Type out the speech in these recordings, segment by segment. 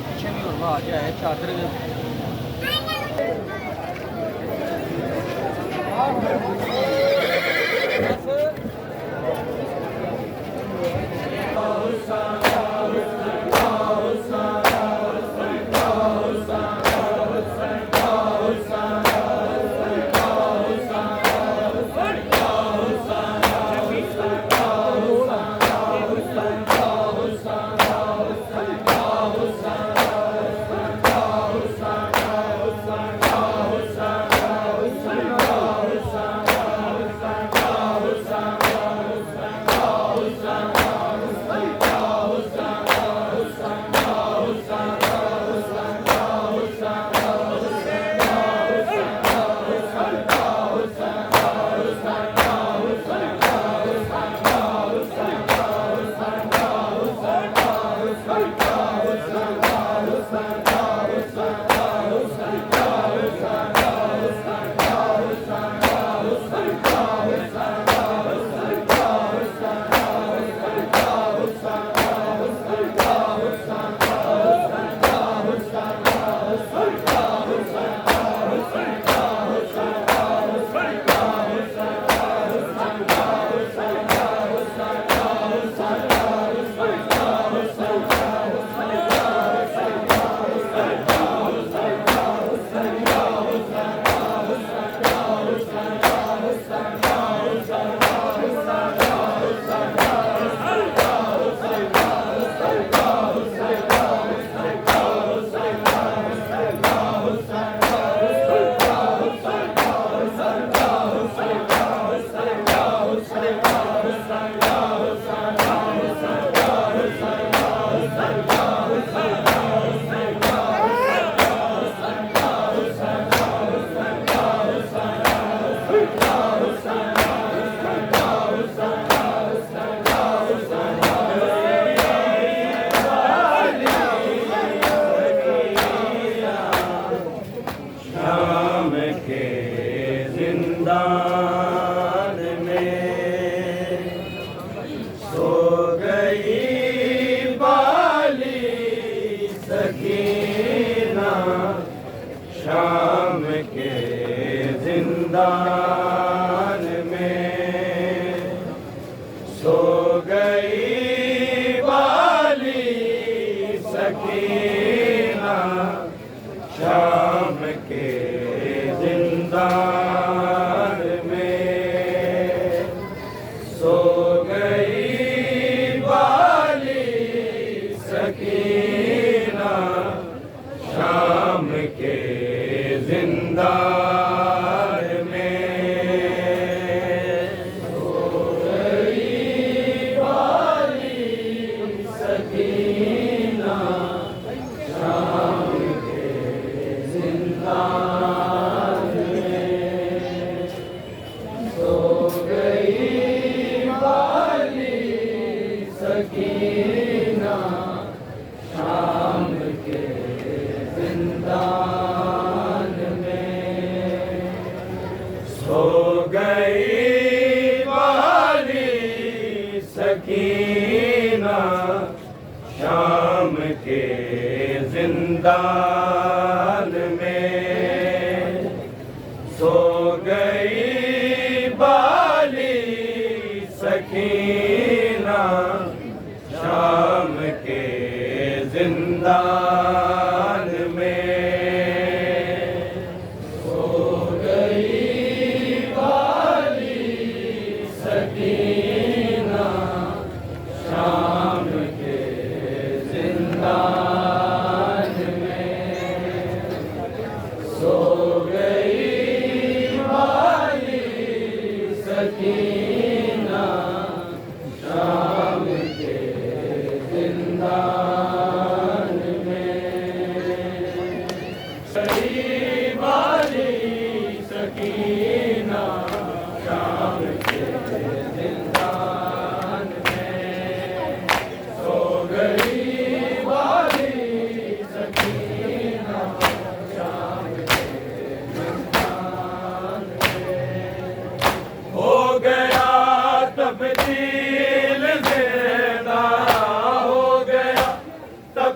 पीछे भी और आ जाए चादर जिंदान में सो गई वाली सकीना शाम के जिंदान में सो गई वाली सकीना शाम के जिंदान सकीना शाम के जिंदान में सो गई वाली सकीना शाम के जिंदान में सो गई वाली सकीना शाम के जिंदान में सो गई वाली सकीना शाम के जिंदान में सो गई वाली सकीना शाम के जिंदान में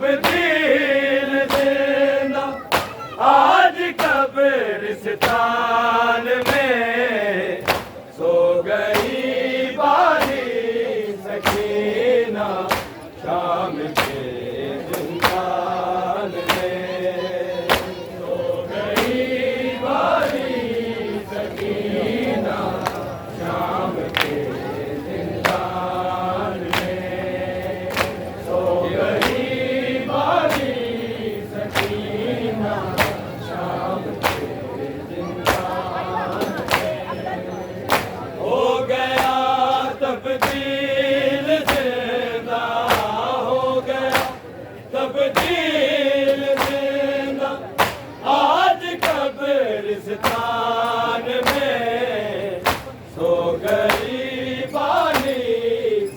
तब्दील जिंदा आज कब्रिस्तान में सो गई बारी सकीना शाम के जिंदान में सो गई बारी सकीना शाम के जिंदान में सो गई बारी सकीना शाम के जिंदान में हो गया तब्दील जिंदा हो गया तब्दील जिंदा आज कब्रिस्तान में सो गई बानी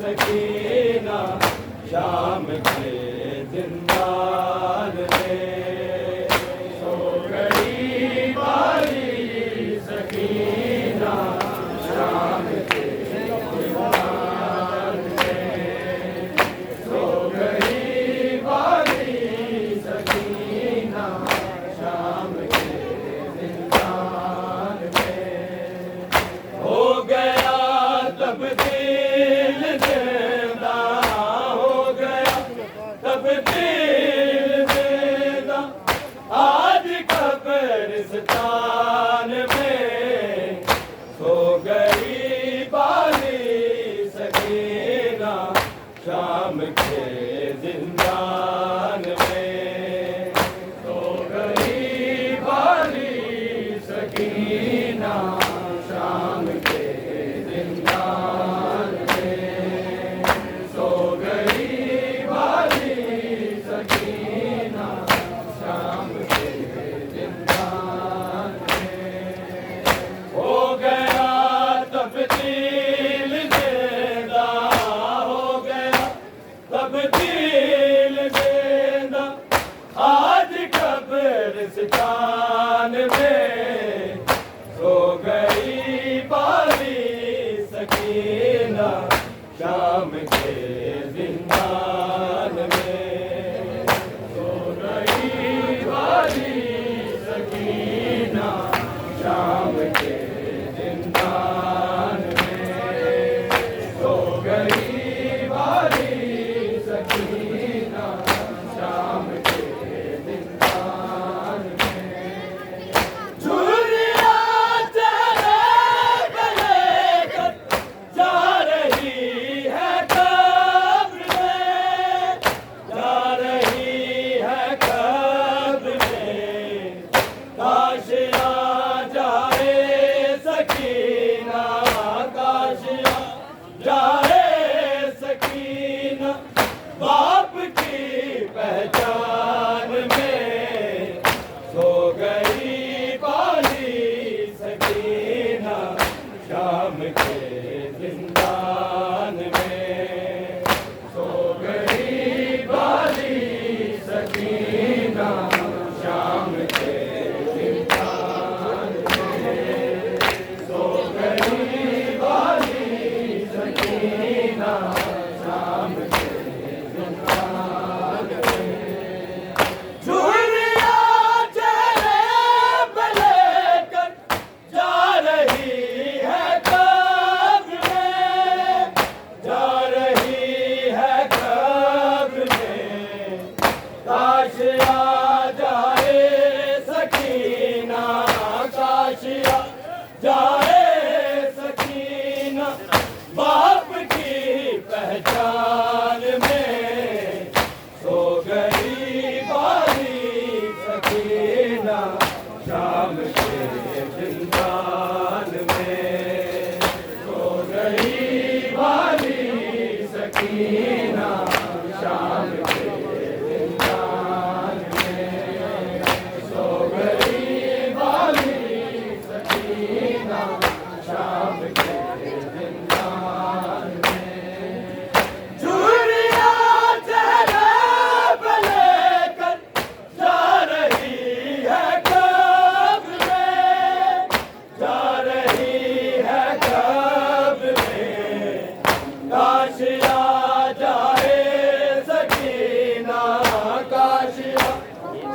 सकीना शाम के जिंदान में सो गई बानी सकीना शाम के जिंदान में सो गई बानी सकीना शाम के जिंदान में हो गया तब्दील जिंदा हो गया तब्दील जिंदा आज कब्रिस्तान में सो गई बानी सकीना शाम के जिंदान में सो गई बानी सकीना शाम के जिंदान में सो गई बानी सकीना शाम के जिंदान में हो गया तब्दील जिंदा हो गया तब्दील जिंदा आज कब्रिस्तान में सो गई बारी सकीना शाम के जिंदान में सो गई बारी सकीना शाम के जिंदान में सो गई बारी सकीना शाम के जिंदान में झुर्रियां चेहरे पे लेकर जा रही है कब्र में जा रही है कब्र में काश आ जाए सकीना काश आ जाए सकीना बाप की पहचान में सो गई बानी सकीना शाम के जिंदान में सो गई बानी सकीना शाम के जिंदान में सो गई बानी सकीना शाम के जिंदान में झुर्रियां चेहरे पे लेकर जा रही है कब्र में जा रही है कब्र में काश आ जाए सकीना काश आ जाए सकीना बाप की पहचान में सो गई बारी सकीना शाम के जिंदान में सो गई बारी सकीना शाम के जिंदान में सो गई बारी सकीना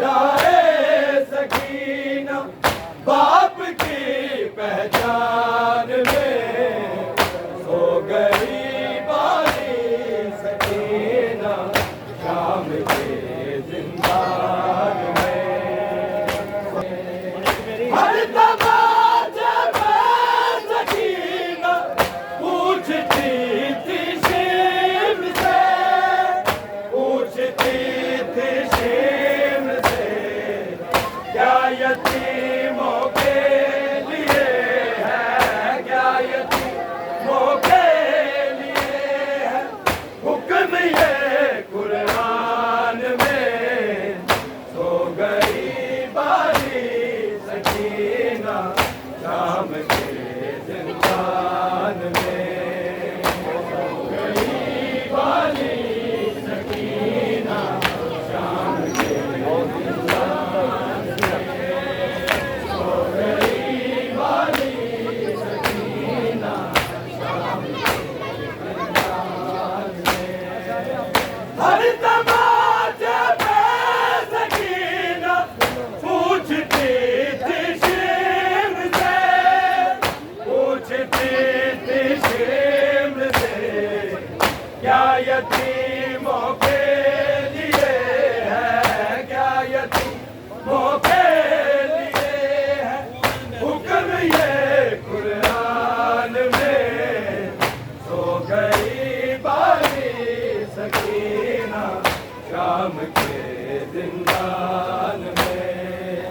जाए सकीना बाप की पहचान में सो गई बाली सकीना शाम के जिंदान में हर तमाचे में सकीना पूछती थी शेम से पूछती थी शेम से क्या यतीमों के लिए है क्या यतीमों के लिए है हुक्म ये कुरान में सो गई बाली सकीना शाम के जिंदान में सो गई बाली सकीना शाम के जिंदान में सो गई बाली सकीना शाम के जिंदान में हर तमाचे में सकीना पूछती थी शेम से पूछती थी शेम से क्या यतीमों के लिए है क्या यतीमों के लिए है हुक्म ये कुरान में सो गई बाली सकीना शाम के जिंदान में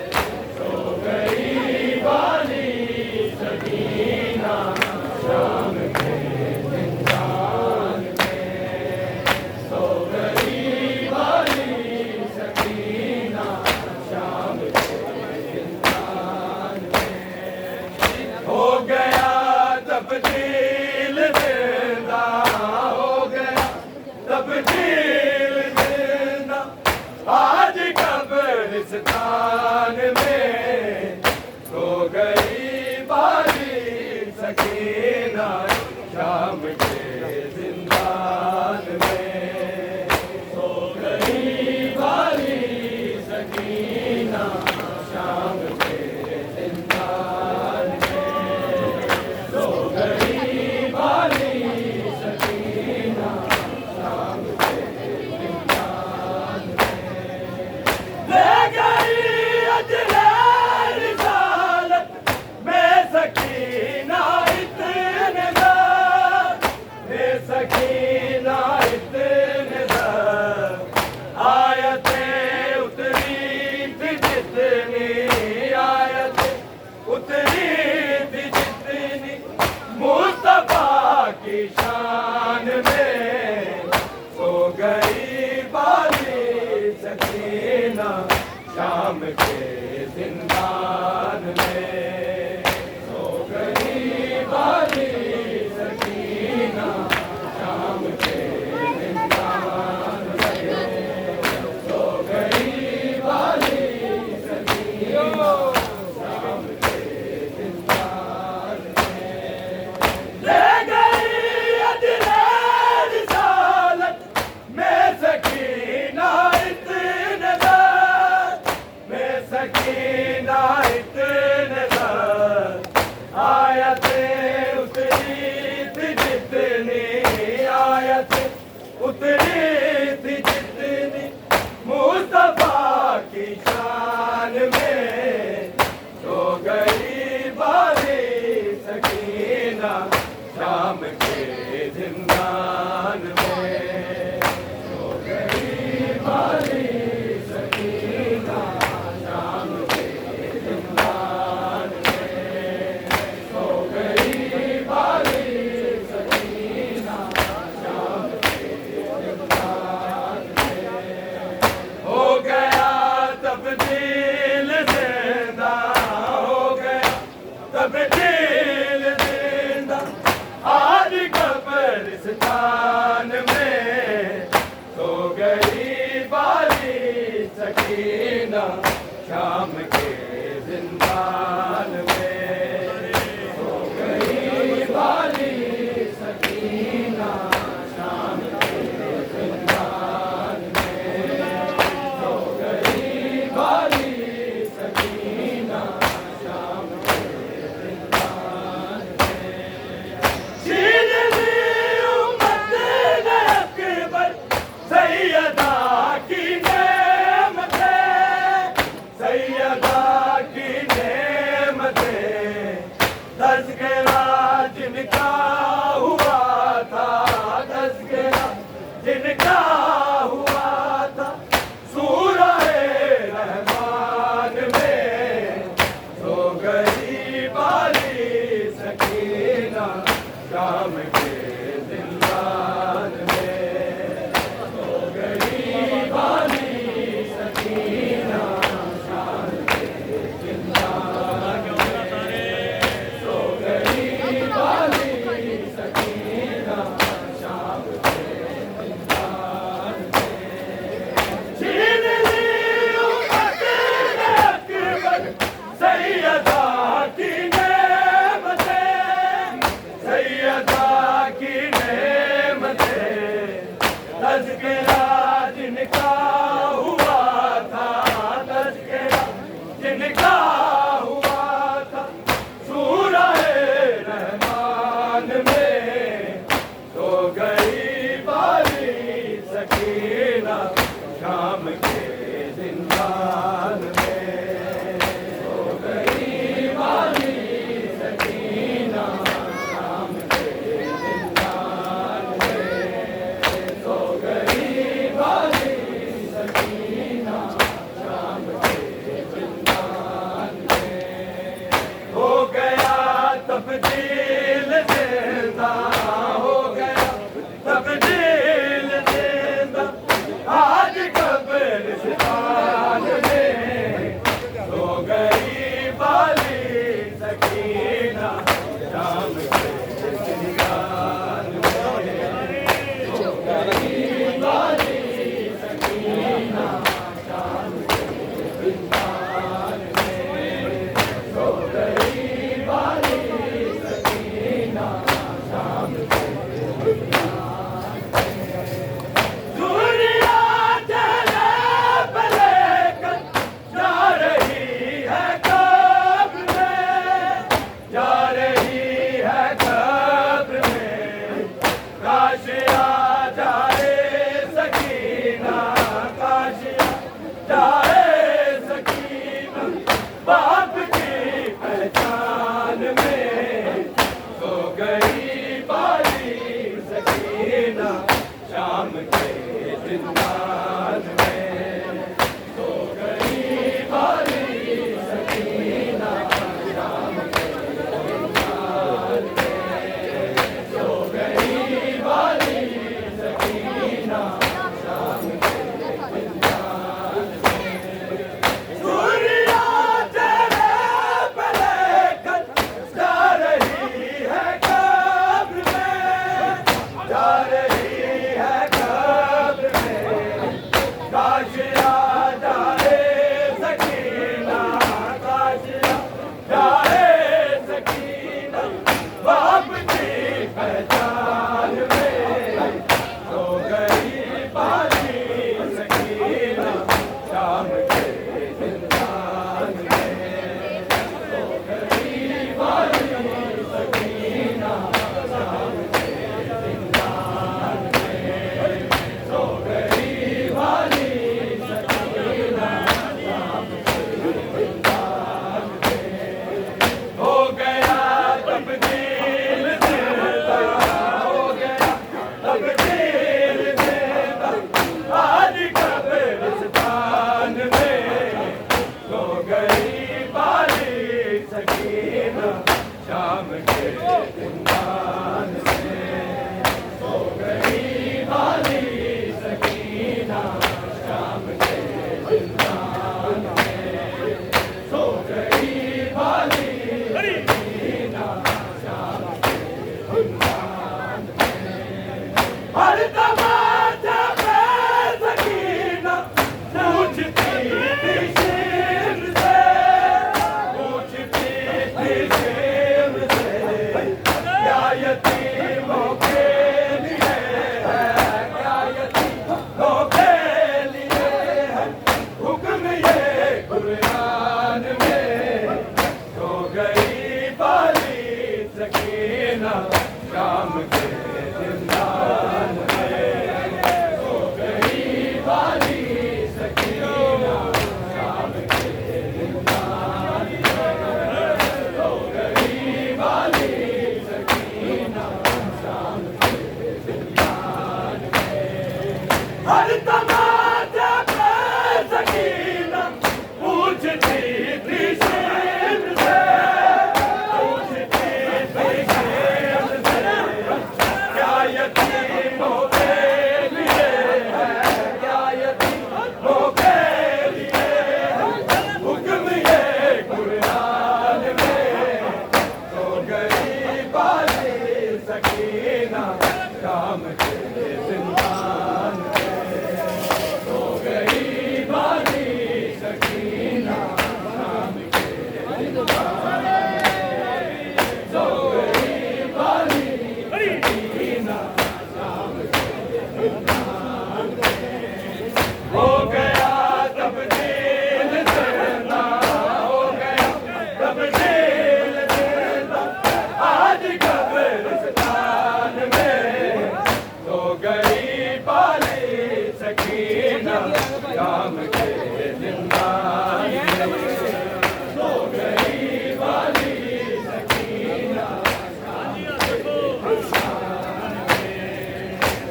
सो गई बाली सकीना शाम के जिंदान में सो गई बाली सकीना शाम के जिंदान में हो गया तब्दील जिंदा हो गया तब्दील जिंदा आज कब्रिस्तान में सो गई बाली सकीना शाम के जिंदान में सो गई बाली सकीना शाम के जिंदान में सो गई बाली सकीना शाम के जिंदान में ले गई अजलर रिसालत में सकीना इतने दर में सकीना इतने दर आयतें उतरी थी जितनी आयतें उतरी थी जितनी मुस्तफा की शान में सो गई बाली सकीना शाम के जिंदान में सो गई बाली सकीना शाम के जिंदान में सो गई बाली सकीना शाम के जिंदान में ले गई अजलर रिसालत में सकीना इतने दर में सकीना इतने दर आयतें उतरी थी जितनी आयतें उतरी थी जितनी मुस्तफा की शान में सो गई बाली सकीना शाम के जिंदान में सो गई बाली सकीना शाम के जिंदान में सो गई बाली सकीना शाम के जिंदान में हो गया तब्दील जिंदा हो गया तब्दील जिंदा आज कब्रिस्तान में सो गई बाली सकीना शाम के जिंदान में सो गई बाली सकीना शाम के जिंदान में सो गई जिंदान में सो गई वाली सकीना शाम के जिंदान में सो गई वाली सकीना शाम के जिंदान में हो गया तब्दील जिंदा हो गया तब्दील जिंदा आज कब्रिस्तान में सो गई वाली सकीना शाम के जिंदान में सो गई वाली सकीना शाम के जिंदान में सो गई वाली सकीना शाम के जिंदान में हर तमाचा पे सकीना पूछती थी शेर से पूछती थी शेर से क्या यतीमों के लिए है क्या यतीमों के लिए है हुक्म ये कुरान में सो गई वाली सकीना शाम के जिंदान में सो गई वाली सकीना शाम के जिंदान में सो गई वाली सकीना शाम के जिंदान में हर तमाचा पे सकीना पूछती थी शेर से पूछती थी शेर से क्या यतीमों के लिए है क्या यतीमों के लिए है हुक्म ये कुरान में सो गई वाली सकीना शाम के जिंदान में सो गई वाली सकीना शाम के जिंदान में सो गई वाली सकीना शाम के जिंदान में हो गया तब्दील जिंदा हो गया तब्दील जिंदा आज कब्रिस्तान में सो गई वाली सकीना शाम के जिंदान में सो गई वाली सकीना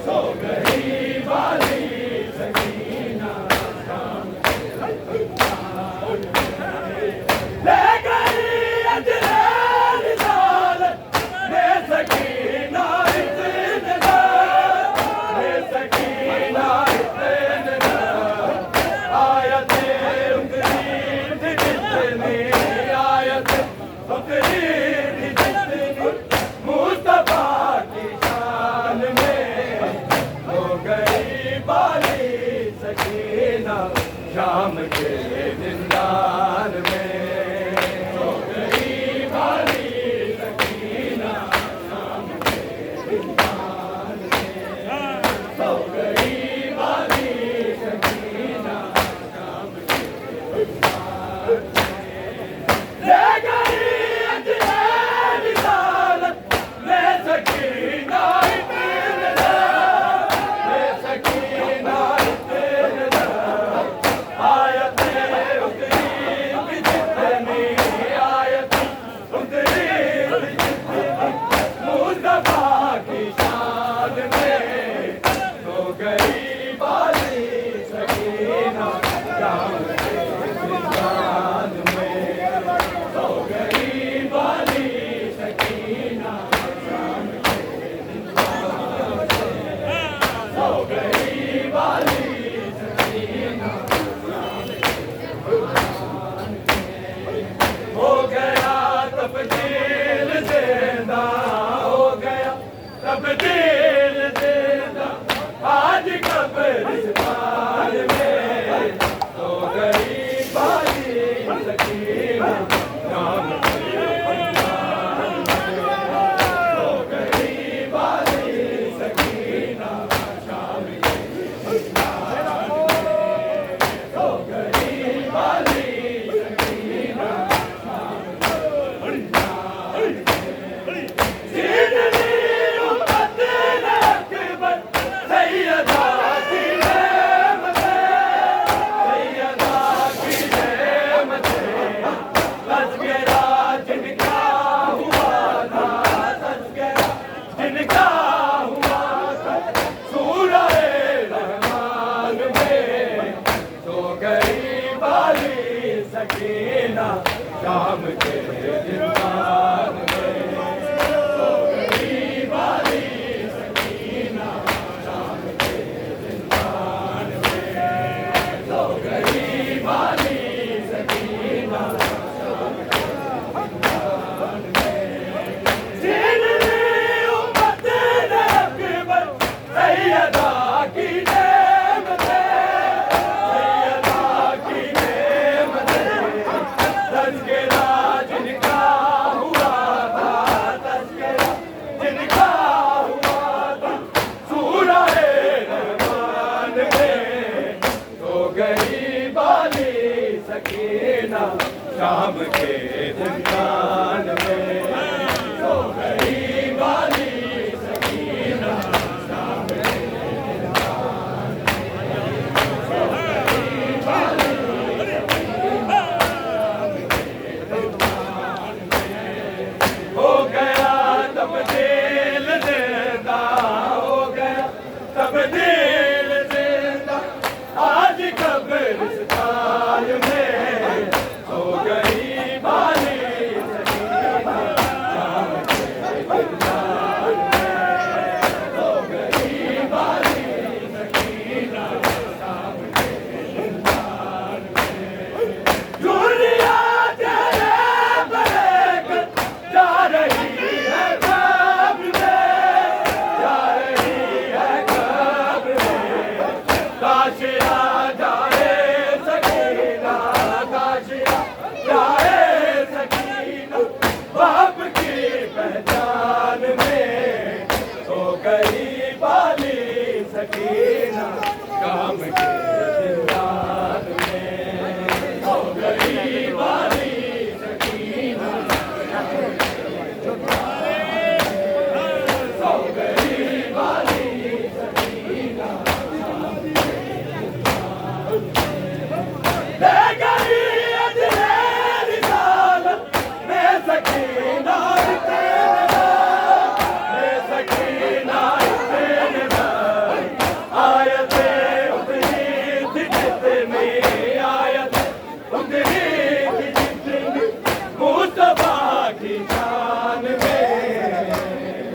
सो गई वाली सकीना शाम के जिंदान में ले गई अजरार रिसालत ले सकीना इत्मीनान ले सकीना इत्मीनान आयतें उतरी थी जितनी आयतें उतरी थी जितनी मुस्तफा की शान में हो गई वाली सकीना शाम के जिंदान में हो गई वाली सकीना शाम के जिंदान में हो गई वाली सकीना शाम के जिंदान में ले गई अजरार रिसालत ले सकीना इत्मीनान ले सकीना इत्मीनान आयतें उतरी थी जितनी आयतें उतरी थी जितनी मुस्तफा की शान में सो गई वाली सकीना शाम के जिंदान वाली सकीना शाम के जिंदान में तो गरीब वाली सकीना शाम के जिंदान में तो गरीब वाली सकीना शाम के जिंदान में जिनने उम्मत ने अकबर सैयदा की नेमत सैयदा की नेमत तज़किरा जिनका हुआ था तज़किरा जिनका हुआ था सूरह रहमान में तो गरीब वाली सकीना शाम के जिंदान में